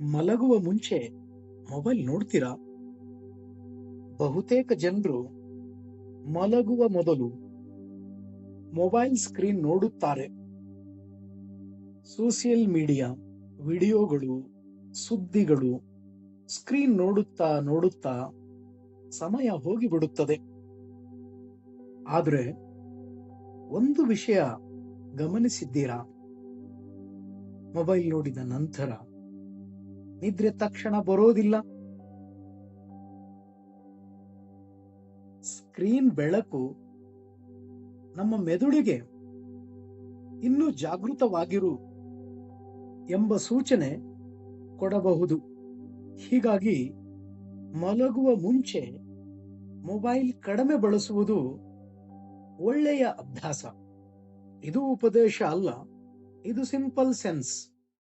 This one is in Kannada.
ಮಲಗುವ ಮುಂಚೆ ಮೊಬೈಲ್ ನೋಡ್ತೀರಾ? ಬಹುತೇಕ ಜನರು ಮಲಗುವ ಮೊದಲು ಮೊಬೈಲ್ ಸ್ಕ್ರೀನ್ ನೋಡುತ್ತಾರೆ. ಸೋಷಿಯಲ್ ಮೀಡಿಯಾ, ವಿಡಿಯೋಗಳು, ಸುದ್ದಿಗಳು, ಸ್ಕ್ರೀನ್ ನೋಡುತ್ತಾ ನೋಡುತ್ತಾ ಸಮಯ ಹೋಗಿಬಿಡುತ್ತದೆ. ಆದ್ರೆ ಒಂದು ವಿಷಯ ಗಮನಿಸಿದ್ದೀರಾ? ಮೊಬೈಲ್ ನೋಡಿದ ನಂತರ ನಿದ್ರೆ ತಕ್ಷಣ ಬರೋದಿಲ್ಲ. ಸ್ಕ್ರೀನ್ ಬೆಳಕು ನಮ್ಮ ಮೆದುಳಿಗೆ ಇನ್ನೂ ಜಾಗೃತವಾಗಿರು ಎಂಬ ಸೂಚನೆ ಕೊಡಬಹುದು. ಹೀಗಾಗಿ ಮಲಗುವ ಮುಂಚೆ ಮೊಬೈಲ್ ಕಡಿಮೆ ಬಳಸುವುದು ಒಳ್ಳೆಯ ಅಭ್ಯಾಸ. ಇದು ಉಪದೇಶ ಅಲ್ಲ, ಇದು ಸಿಂಪಲ್ ಸೆನ್ಸ್.